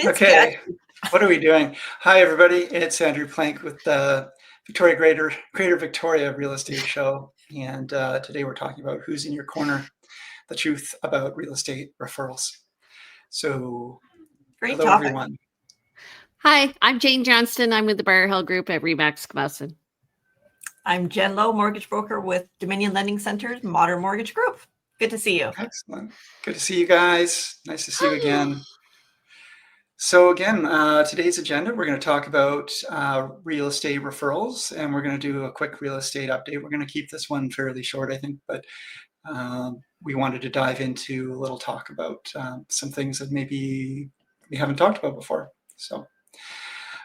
It's Okay, what are we doing? Hi, everybody. It's Andrew Plank with the Victoria Greater Victoria Real Estate Show. And today we're talking about who's in your corner, the truth about real estate referrals. So, Great hello, topic. everyone. Hi, I'm Jane Johnston. I'm with the Briar Hill Group at Remax Camusson. I'm Jen Lowe, mortgage broker with Dominion Lending Center's Modern Mortgage Group. Good to see you. Excellent. Good to see you guys. Nice to see you again. So again, today's agenda, we're going to talk about real estate referrals, and we're going to do a quick real estate update. We're going to keep this one fairly short, I think, but we wanted to dive into a little talk about some things that maybe we haven't talked about before. So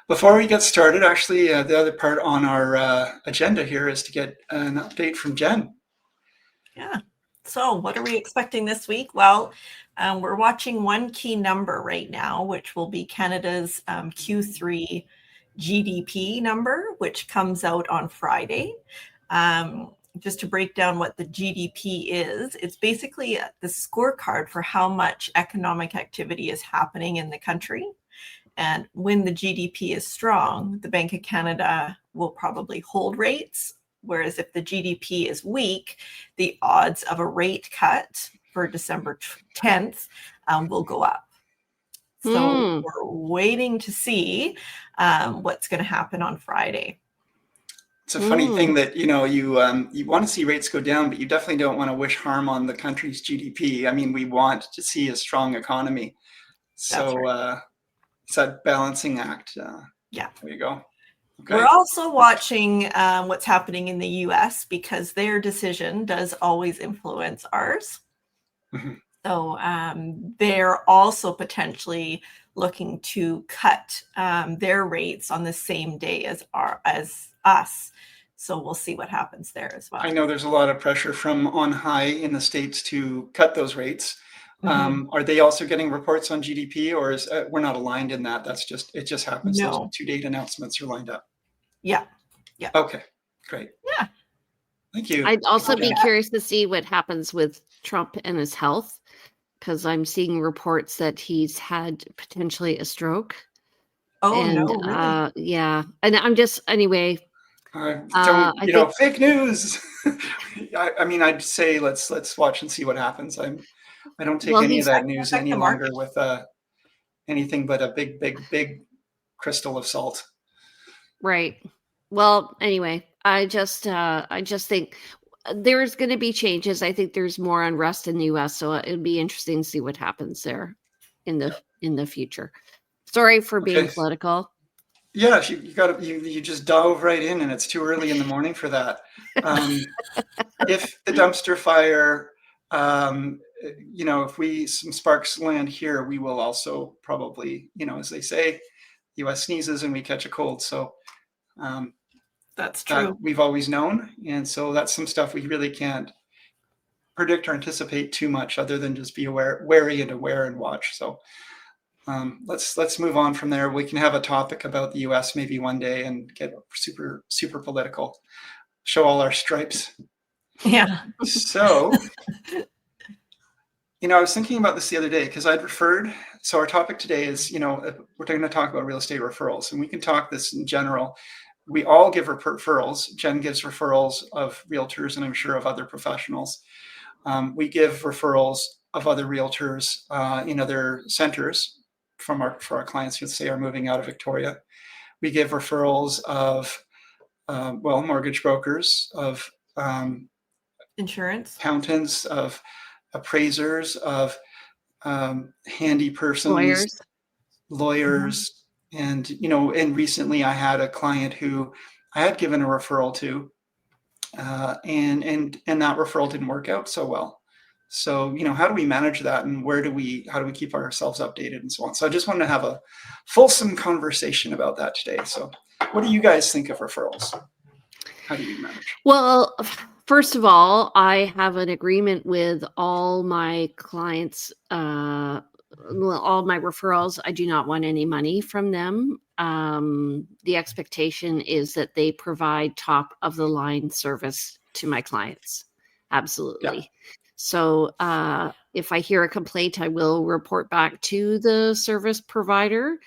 before we get started, actually, the other part on our agenda here is to get an update from Jen. Yeah. So what are we expecting this week? Well, we're watching one key number right now, which will be Canada's Q3 GDP number, which comes out on Friday. Just to break down what the GDP is, it's basically the scorecard for how much economic activity is happening in the country. And when the GDP is strong, the Bank of Canada will probably hold rates. Whereas if the GDP is weak, the odds of a rate cut for December 10th will go up. So we're waiting to see what's going to happen on Friday. It's a funny thing that, you want to see rates go down, but you definitely don't want to wish harm on the country's GDP. I mean, we want to see a strong economy. So right. It's that balancing act. Yeah. There you go. Okay. We're also watching what's happening in the US because their decision does always influence ours. Mm-hmm. So they're also potentially looking to cut their rates on the same day as us. So we'll see what happens there as well. I know there's a lot of pressure from on high in the States to cut those rates. Mm-hmm. Are they also getting reports on GDP, or is we're not aligned in that? It just happens. No. Those 2 date announcements are lined up. Yeah. Yeah. Okay. Great. Yeah. Thank you. I'd also be curious to see what happens with Trump and his health, because I'm seeing reports that he's had potentially a stroke. Oh, and, no, really? Yeah. And I'm just, anyway. Fake news. I mean, I'd say let's watch and see what happens. I don't take any of that news any longer with anything but a big crystal of salt. Right. Well, anyway, I just think there's going to be changes. I think there's more unrest in the U.S., so it'd be interesting to see what happens there in the future. Sorry for being political. Yeah, you just dove right in, and it's too early in the morning for that. If the dumpster fire, if some sparks land here, we will also probably, as they say, the U.S. sneezes and we catch a cold. So that's true. That we've always known, and so that's some stuff we really can't predict or anticipate too much, other than just be wary and aware and watch. So. Let's move on from there. We can have a topic about the U.S. maybe one day and get super political, show all our stripes. Yeah. So, I was thinking about this the other day because I'd referred. So our topic today is, we're going to talk about real estate referrals, and we can talk this in general. We all give referrals. Jen gives referrals of realtors, and I'm sure of other professionals. We give referrals of other realtors in other centers. For our clients who say are moving out of Victoria. We give referrals of mortgage brokers, of insurance, accountants, of appraisers, of handy persons, lawyers, mm-hmm. and recently I had a client who I had given a referral to, and that referral didn't work out so well. So, how do we manage that, and how do we keep ourselves updated and so on? So I just wanted to have a fulsome conversation about that today. So what do you guys think of referrals? How do you manage? Well, first of all, I have an agreement with all my clients, all my referrals. I do not want any money from them. The expectation is that they provide top of the line service to my clients. Absolutely. Yeah. So if I hear a complaint, I will report back to the service provider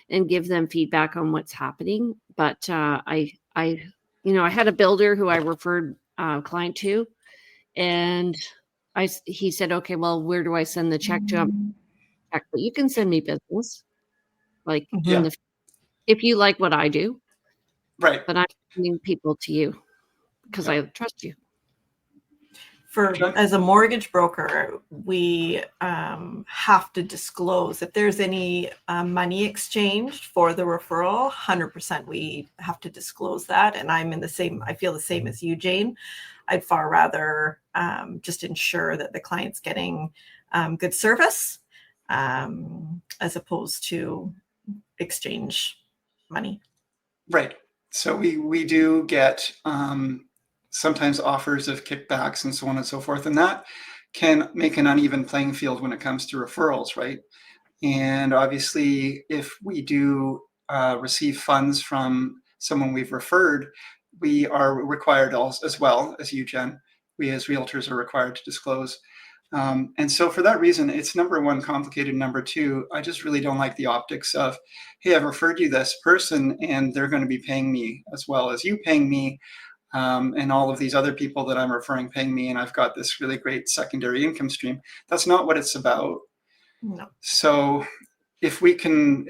and give them feedback on what's happening. But I had a builder who I referred a client to, and he said, okay, well, where do I send the check to? But you can send me business, like Yeah. if you like what I do, Right. but I'm sending people to you because Yeah. I trust you. As a mortgage broker, we have to disclose if there's any money exchanged for the referral. 100% we have to disclose that. And I feel the same as you, Jane. I'd far rather just ensure that the client's getting good service as opposed to exchange money. Right. So we do get sometimes offers of kickbacks and so on and so forth, and that can make an uneven playing field when it comes to referrals, right? And obviously, if we do receive funds from someone we've referred, we are required also, as well as you, Jen, we as realtors are required to disclose. And so for that reason, it's number one, complicated. Number two, I just really don't like the optics of, hey, I've referred you this person and they're going to be paying me as well as you paying me. And all of these other people that I'm referring paying me, and I've got this really great secondary income stream. That's not what it's about. No. So if we can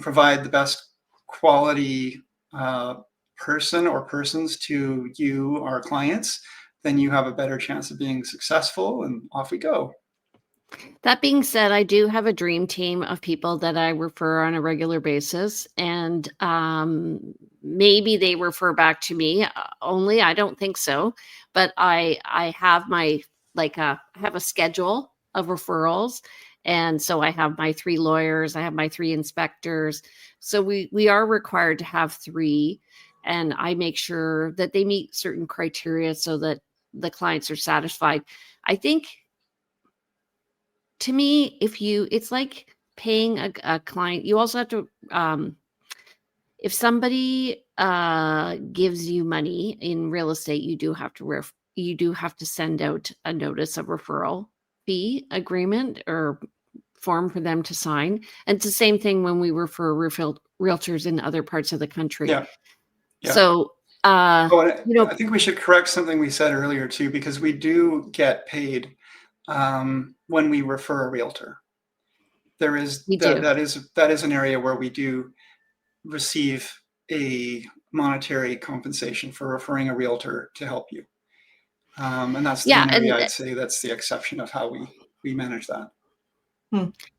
provide the best quality person or persons to you, our clients, then you have a better chance of being successful, and off we go. That being said, I do have a dream team of people that I refer on a regular basis, and maybe they refer back to me only. I don't think so, but I have I have a schedule of referrals, and so I have my 3 lawyers, I have my 3 inspectors. So we are required to have 3, and I make sure that they meet certain criteria so that the clients are satisfied. I think, to me, it's like paying a client. You also have to, if somebody gives you money in real estate, you do have to send out a notice of referral fee agreement or form for them to sign. And it's the same thing when we refer realtors in other parts of the country. Yeah. So, I think we should correct something we said earlier too, because we do get paid when we refer a realtor. There is that is an area where we do receive a monetary compensation for referring a realtor to help you, and that's the one area I'd say that's the exception of how we manage that.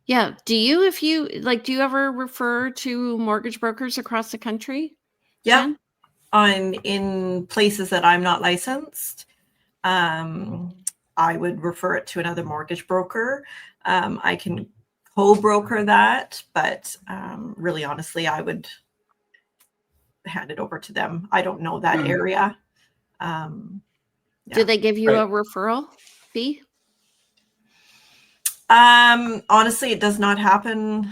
Yeah. Do you ever refer to mortgage brokers across the country? Yeah. In places that I'm not licensed, I would refer it to another mortgage broker. I can co-broker that, but really honestly, I would hand it over to them. I don't know that area. Do they give you a referral fee? Honestly, it does not happen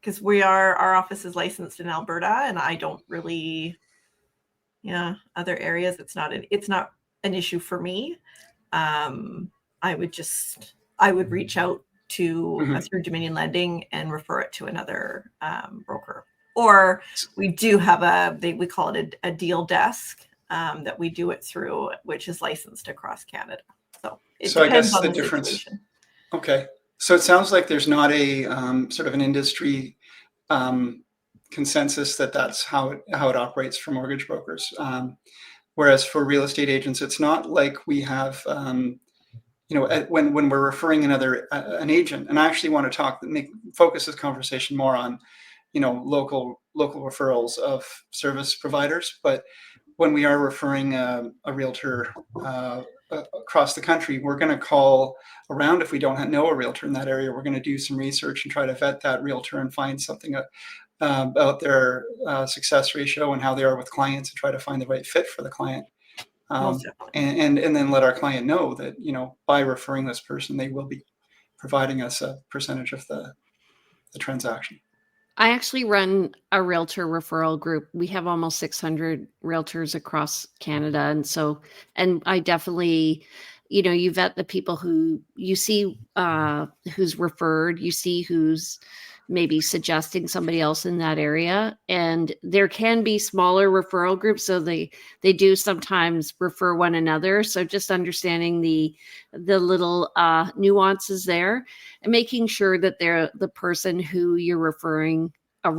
because our office is licensed in Alberta, and I don't really, other areas. It's not an issue for me. I would reach out to through Dominion Lending and refer it to another broker. Or we do have we call it a deal desk that we do it through, which is licensed across Canada. So it depends on the difference. Situation. Okay, so it sounds like there's not a sort of an industry consensus that's how it operates for mortgage brokers. Whereas for real estate agents, it's not like we have, when we're referring an agent, and I actually want to focus this conversation more on, local referrals of service providers. But when we are referring a realtor across the country, we're going to call around. If we don't know a realtor in that area, we're going to do some research and try to vet that realtor and find something about their success ratio and how they are with clients, and try to find the right fit for the client. And then let our client know that, by referring this person, they will be providing us a percentage of the transaction. I actually run a realtor referral group. We have almost 600 realtors across Canada. And I definitely, you vet the people who you see, who's referred, you see who's maybe suggesting somebody else in that area. And there can be smaller referral groups, so they do sometimes refer one another. So just understanding the little nuances there, and making sure that they're the person who you're referring a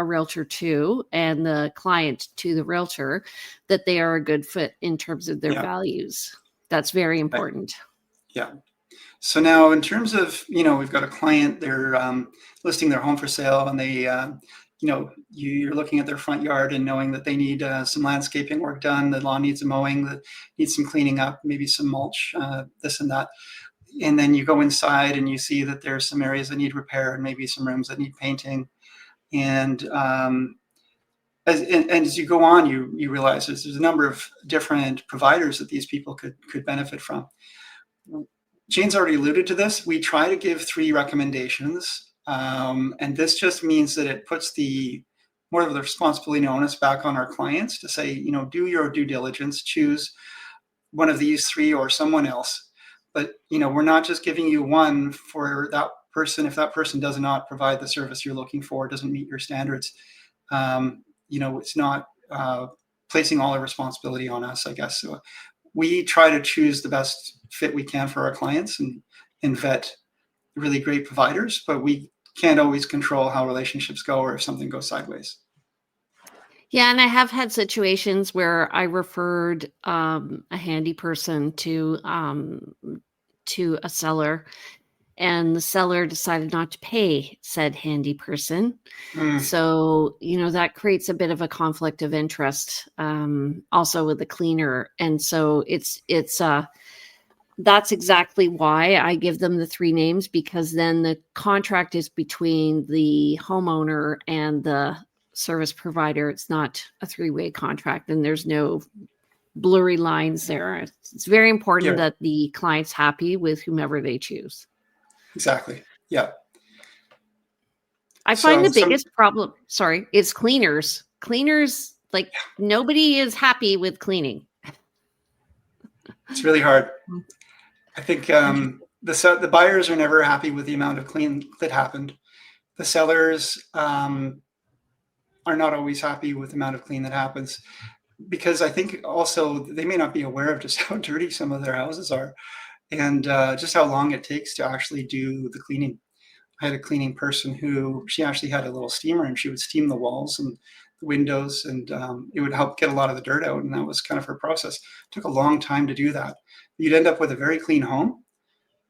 realtor to, and the client to the realtor, that they are a good fit in terms of their values. That's very important. Yeah. So now, in terms of, we've got a client, they're listing their home for sale, and they, you're looking at their front yard and knowing that they need some landscaping work done, the lawn needs a mowing, that needs some cleaning up, maybe some mulch, this and that. And then you go inside and you see that there's some areas that need repair, and maybe some rooms that need painting. And as you go on, you realize there's a number of different providers that these people could benefit from. Jane's already alluded to this. We try to give 3 recommendations, and this just means that it puts more of the responsibility and onus back on our clients to say, do your due diligence, choose one of these 3 or someone else. But we're not just giving you one for that person. If that person does not provide the service you're looking for, doesn't meet your standards, it's not placing all the responsibility on us, I guess. So we try to choose the best fit we can for our clients and vet really great providers, but we can't always control how relationships go or if something goes sideways. Yeah, and I have had situations where I referred a handy person to a seller, and the seller decided not to pay said handy person. So, that creates a bit of a conflict of interest, also with the cleaner. And so that's exactly why I give them the 3 names, because then the contract is between the homeowner and the service provider. It's not a 3-way contract, and there's no blurry lines there. It's very important that the client's happy with whomever they choose. Exactly. Yeah. I find the biggest problem, is cleaners. Cleaners, nobody is happy with cleaning. It's really hard. I think the buyers are never happy with the amount of clean that happened. The sellers are not always happy with the amount of clean that happens, because I think also they may not be aware of just how dirty some of their houses are, and just how long it takes to actually do the cleaning. I had a cleaning person who, she actually had a little steamer, and she would steam the walls and the windows, and it would help get a lot of the dirt out. And that was kind of her process. It took a long time to do that. You'd end up with a very clean home.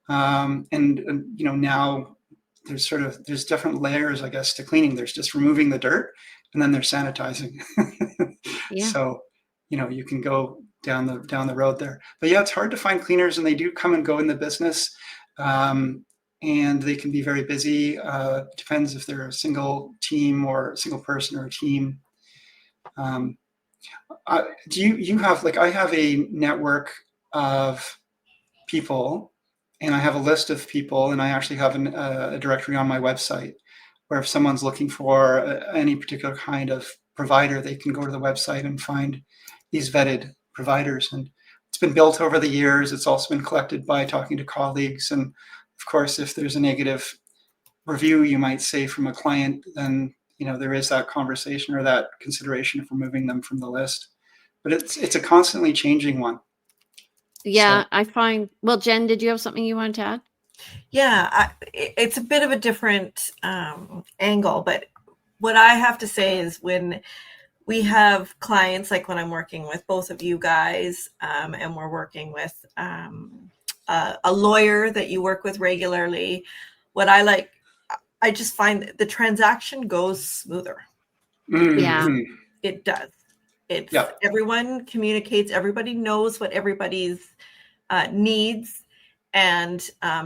And now there's different layers, I guess, to cleaning. There's just removing the dirt, and then there's sanitizing. So, you can go down the road there. But yeah, it's hard to find cleaners, and they do come and go in the business. And they can be very busy. Depends if they're a single team or a single person or a team. Do you have, I have a network of people, and I have a list of people, and I actually have a directory on my website where if someone's looking for any particular kind of provider, they can go to the website and find these vetted providers. And it's been built over the years. It's also been collected by talking to colleagues. And of course, if there's a negative review, you might say, from a client, then there is that conversation or that consideration for moving them from the list. But it's a constantly changing one. Yeah, so. I find. Well, Jen, did you have something you wanted to add? Yeah, it's a bit of a different angle, but what I have to say is, when we have clients, like when I'm working with both of you guys, and we're working with a lawyer that you work with regularly, I just find that the transaction goes smoother. Mm-hmm. Yeah, it does. Everyone communicates. Everybody knows what everybody's needs, and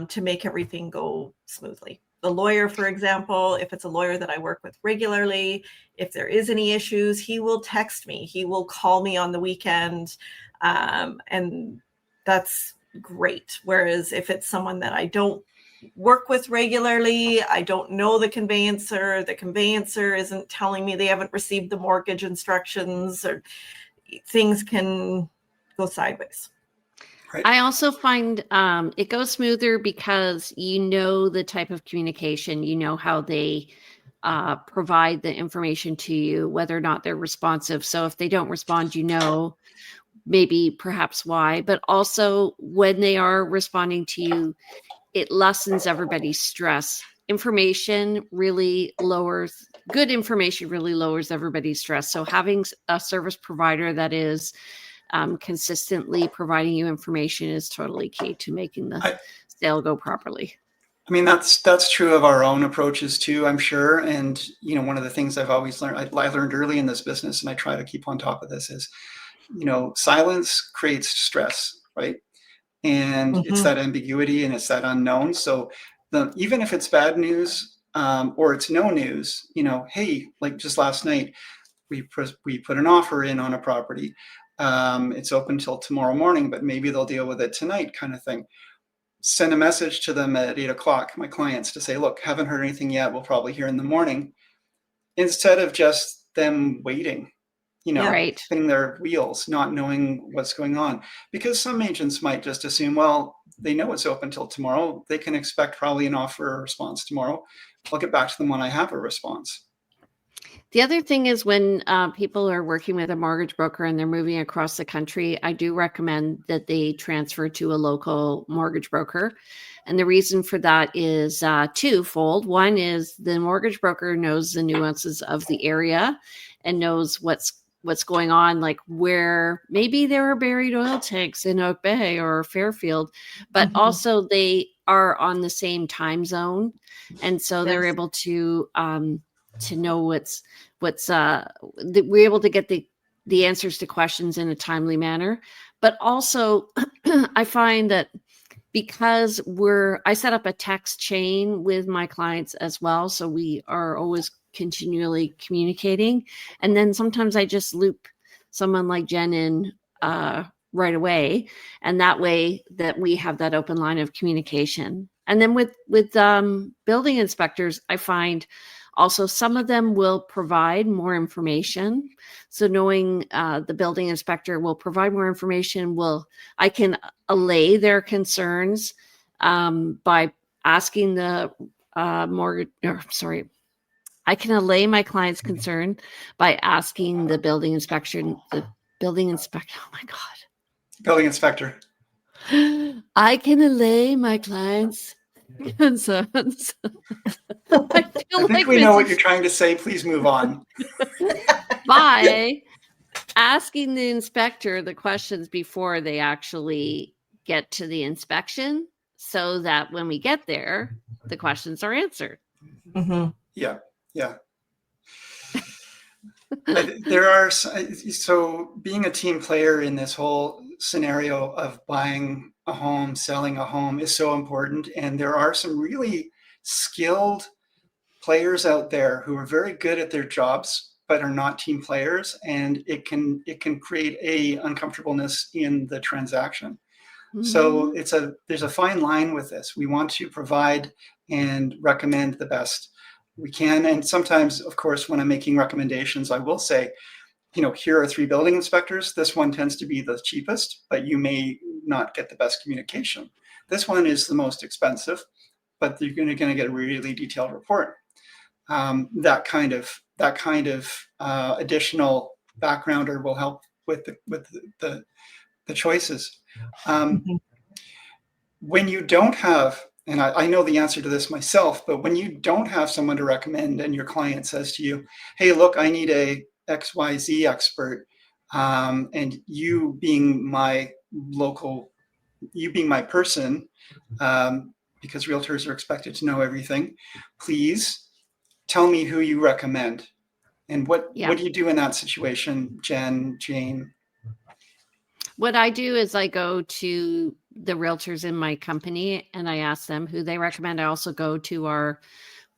to make everything go smoothly. The lawyer, for example, if it's a lawyer that I work with regularly, if there is any issues, he will text me. He will call me on the weekend, and that's great. Whereas if it's someone that I don't work with regularly, I don't know the conveyancer isn't telling me they haven't received the mortgage instructions, or things can go sideways. Right. I also find it goes smoother because you know the type of communication, you know how they provide the information to you, whether or not they're responsive. So if they don't respond, you know, maybe perhaps why, but also when they are responding to you, it lessens everybody's stress. Good information really lowers everybody's stress. So having a service provider that is consistently providing you information is totally key to making the sale go properly. I mean, that's true of our own approaches too, I'm sure. And, you know, one of the things I've always learned, I learned early in this business, and I try to keep on top of this, is, you know, silence creates stress, right? And it's that ambiguity and it's that unknown. So even if it's bad news, or it's no news, you know, hey, like just last night, we put an offer in on a property. It's open till tomorrow morning, but maybe they'll deal with it tonight, kind of thing. Send a message to them at 8 o'clock, my clients, to say, look, haven't heard anything yet. We'll probably hear in the morning, instead of just them waiting, you know, Right. spinning their wheels, not knowing what's going on. Because some agents might just assume, well, they know it's open till tomorrow. They can expect probably an offer or response tomorrow. I'll get back to them when I have a response. The other thing is when people are working with a mortgage broker and they're moving across the country, I do recommend that they transfer to a local mortgage broker. And the reason for that is twofold. One is the mortgage broker knows the nuances of the area and knows what's going on, like where maybe there are buried oil tanks in Oak Bay or Fairfield, but also they are on the same time zone. And so they're able to know we're able to get the answers to questions in a timely manner. But also I find that because I set up a text chain with my clients as well. So we are always continually communicating. And then sometimes I just loop someone like Jen in right away. And that way that we have that open line of communication. And then with building inspectors, I find also some of them will provide more information. So knowing the building inspector will provide more information, I can allay their concerns by asking I can allay my client's concern by asking the building inspector. Oh my God. Building inspector. I can allay my client's concerns. I think we know what you're trying to say. Please move on. By asking the inspector the questions before they actually get to the inspection, so that when we get there, the questions are answered. Yeah. There are, so being a team player in this whole scenario of buying a home, selling a home is so important. And there are some really skilled players out there who are very good at their jobs, but are not team players. And it can create a uncomfortableness in the transaction. So there's a fine line with this. We want to provide and recommend the best we can. And sometimes, of course, when I'm making recommendations, I will say, you know, here are 3 building inspectors. This one tends to be the cheapest, but you may not get the best communication. This one is the most expensive, but you're going to get a really detailed report. That kind of additional backgrounder will help with the choices. When you don't have, and I know the answer to this myself, but when you don't have someone to recommend and your client says to you, hey, look, I need a XYZ expert, and you being my person, because realtors are expected to know everything, please tell me who you recommend. And what do you do in that situation, Jane? What I do is I go to the realtors in my company and I ask them who they recommend. I also go to our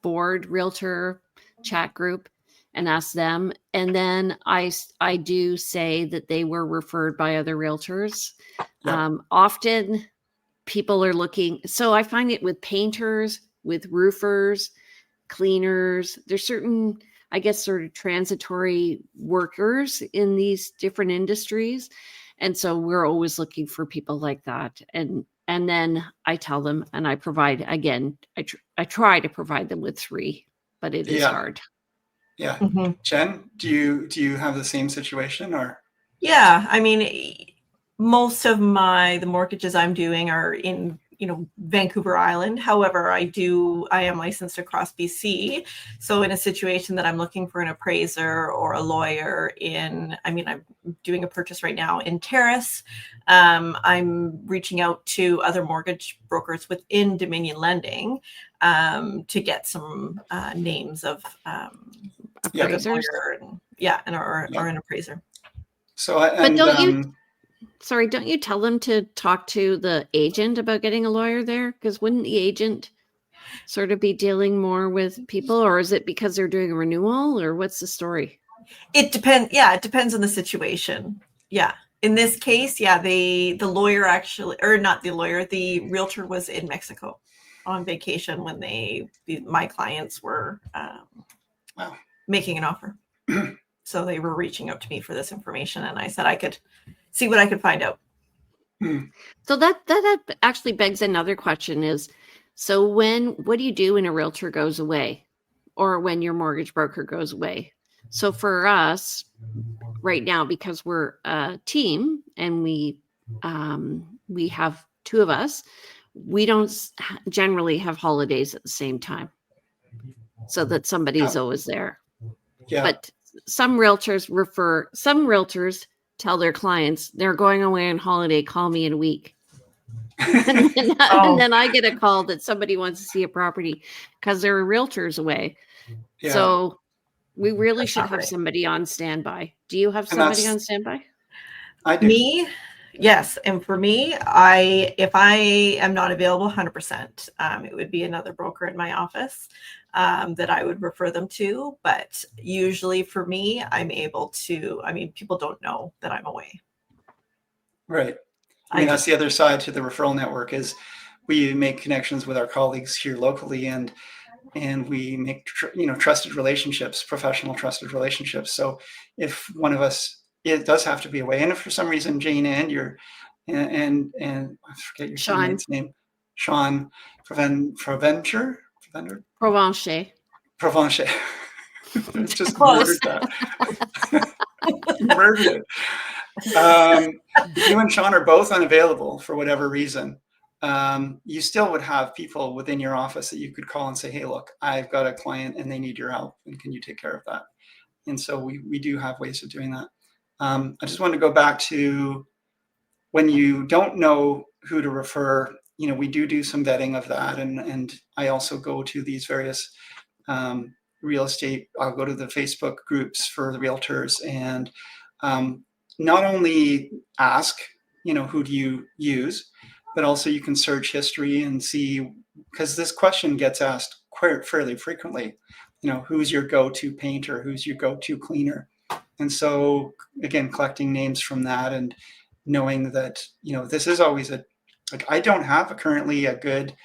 board realtor chat group and ask them. And then I do say that they were referred by other realtors. Often people are looking. So I find it with painters, with roofers, cleaners. There's certain, I guess, sort of transitory workers in these different industries. And so we're always looking for people like that. And then I tell them, and I provide, again, I try to provide them with 3, but it is hard. Yeah. Mm-hmm. Jen, do you have the same situation or? Yeah, I mean, most of the mortgages I'm doing are in, Vancouver Island. However, I am licensed across BC. So in a situation that I'm looking for an appraiser or a lawyer I'm doing a purchase right now in Terrace. I'm reaching out to other mortgage brokers within Dominion Lending to get some names of appraisers. Or an appraiser. So, but don't you tell them to talk to the agent about getting a lawyer there? Because wouldn't the agent sort of be dealing more with people, or is it because they're doing a renewal, or what's the story? It depends. Yeah, it depends on the situation. Yeah. In this case, the lawyer actually, or not the lawyer, the realtor was in Mexico on vacation when my clients were making an offer. So they were reaching out to me for this information, and I said I could see what I could find out. So that actually begs another question is, so what do you do when a realtor goes away or when your mortgage broker goes away? So for us right now, because we're a team and we have 2 of us, we don't generally have holidays at the same time so that somebody's always there. Yeah. But some realtors tell their clients they're going away on holiday, call me in a week. and then I get a call that somebody wants to see a property because there are realtors away. Yeah. So we really should have somebody on standby. Do you have somebody on standby? I do. Me? Yes. And for me, if I am not available 100%, it would be another broker in my office that I would refer them to. But usually for me, I'm able to, people don't know that I'm away. Right. That's the other side to the referral network is we make connections with our colleagues here locally and we make, trusted relationships, professional trusted relationships. So if one of us, it does have to be away. And if for some reason, Jane and I forget your teammate's name, Sean Provencher? Provencher. Just murdered that. Murdered it. If you and Sean are both unavailable for whatever reason, you still would have people within your office that you could call and say, hey, look, I've got a client and they need your help. And can you take care of that? And so we do have ways of doing that. I just want to go back to when you don't know who to refer, we do some vetting of that. And I also go to these various real estate, I'll go to the Facebook groups for the realtors and not only ask, who do you use, but also you can search history and see, because this question gets asked fairly frequently, who's your go-to painter, who's your go-to cleaner. And so again, collecting names from that and knowing that, this is always I don't have currently a good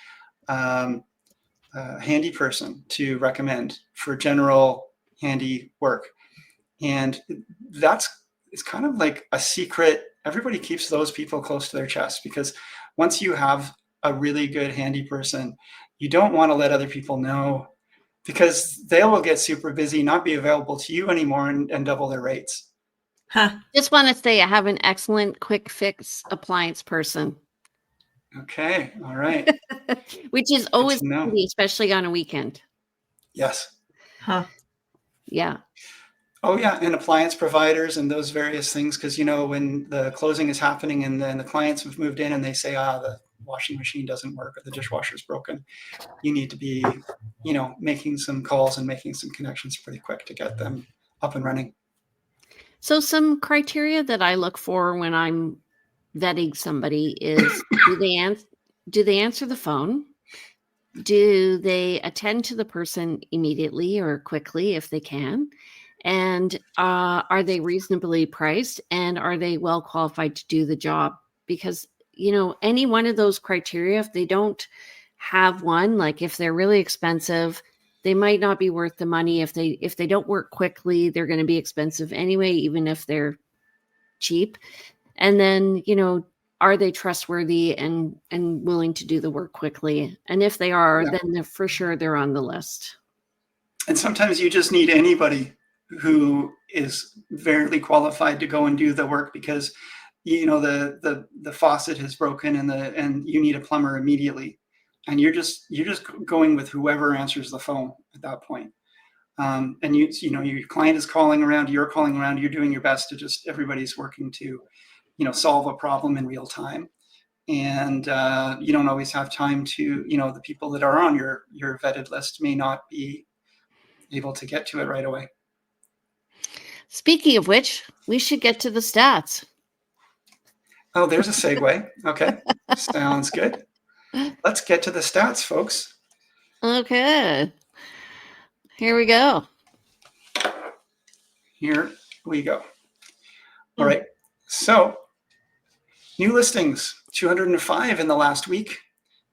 handy person to recommend for general handy work. And it's kind of like a secret. Everybody keeps those people close to their chest because once you have a really good handy person, you don't want to let other people know because they will get super busy, not be available to you anymore and double their rates. Just want to say I have an excellent quick fix appliance person. Okay. All right. Which is always handy, especially on a weekend. Yes. Yeah. Oh yeah, and appliance providers and those various things, because when the closing is happening and then the clients have moved in and they say, the washing machine doesn't work or the dishwasher's broken, you need to be, making some calls and making some connections pretty quick to get them up and running. So some criteria that I look for when I'm vetting somebody is do they answer the phone? Do they attend to the person immediately or quickly if they can? And are they reasonably priced and are they well qualified to do the job? Because, any one of those criteria, if they don't have one, like if they're really expensive, they might not be worth the money. If they don't work quickly, they're going to be expensive anyway, even if they're cheap. And then, are they trustworthy and willing to do the work quickly? And if they are, then for sure they're on the list. And sometimes you just need anybody who is very qualified to go and do the work, because the faucet has broken and you need a plumber immediately, and you're just going with whoever answers the phone at that point. And your client is calling around, you're calling around, you're doing your best to just, everybody's working to solve a problem in real time. And you don't always have time to, the people that are on your vetted list may not be able to get to it right away. Speaking of which, we should get to the stats. Oh, there's a segue. Okay. Sounds good. Let's get to the stats, folks. Okay. Here we go. Here we go. All right. So, new listings, 205 in the last week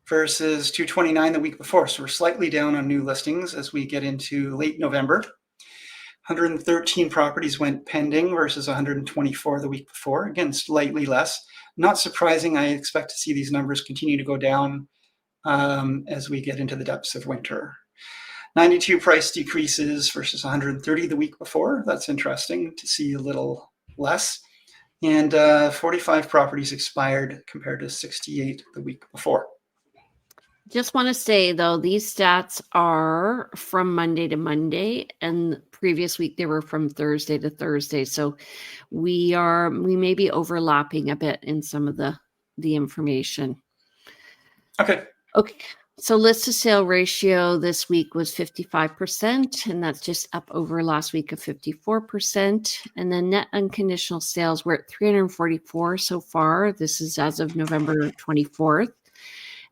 versus 229 the week before. So we're slightly down on new listings as we get into late November. 113 properties went pending versus 124 the week before. Again, slightly less. Not surprising. I expect to see these numbers continue to go down as we get into the depths of winter. 92 price decreases versus 130 the week before. That's interesting to see a little less. And 45 properties expired compared to 68 the week before. Just want to say, though, these stats are from Monday to Monday, and previous week they were from Thursday to Thursday. So we may be overlapping a bit in some of the information. Okay. So list to sale ratio this week was 55%, and that's just up over last week of 54%. And then net unconditional sales, we're at 344 so far. This is as of November 24th.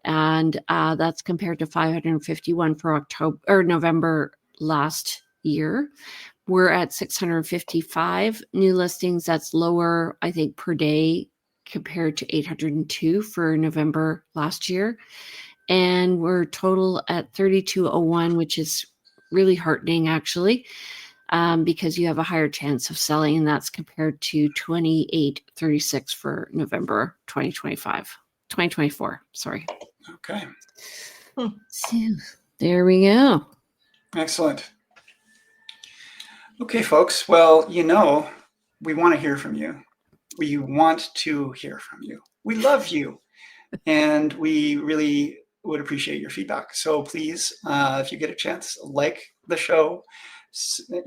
And that's compared to 551 for November last year. We're at 655 new listings. That's lower, I think, per day compared to 802 for November last year. And we're total at 3201, which is really heartening, actually, because you have a higher chance of selling, and that's compared to 2836 for November 2024. Sorry. Okay. So there we go. Excellent. Okay, folks. Well, we want to hear from you. We want to hear from you. We love you. And we really would appreciate your feedback. So please, if you get a chance, like the show.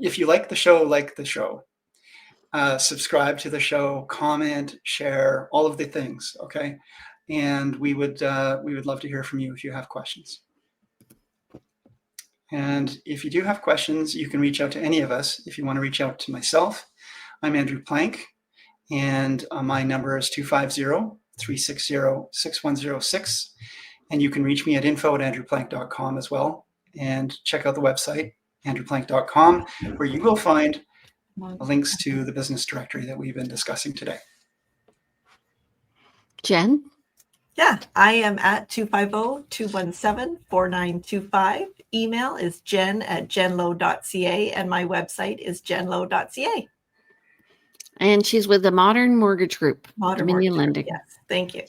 If you like the show, like the show. Subscribe to the show, comment, share, all of the things, okay? And we would love to hear from you if you have questions. And if you do have questions, you can reach out to any of us. If you want to reach out to myself, I'm Andrew Plank, and my number is 250-360-6106. And you can reach me at info@andrewplank.com as well. And check out the website, andrewplank.com, where you will find links to the business directory that we've been discussing today. Jen? Yeah, I am at 250-217-4925. Email is jen@jenlow.ca, and my website is jenlow.ca. And she's with the Modern Mortgage Group, Dominion Lending. Yes, thank you.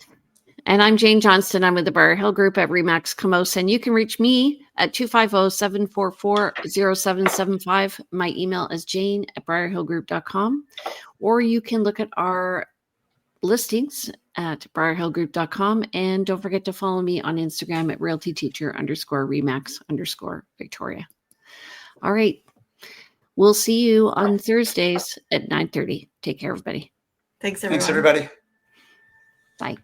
And I'm Jane Johnston. I'm with the Briar Hill Group at Remax Comos, and you can reach me at 250-744-0775. My email is jane@briarhillgroup.com, or you can look at our listings at briarhillgroup.com. And don't forget to follow me on Instagram at realtyteacher_Remax_Victoria. All right. We'll see you on Thursdays at 9:30. Take care, everybody. Thanks, everyone. Thanks, everybody. Bye.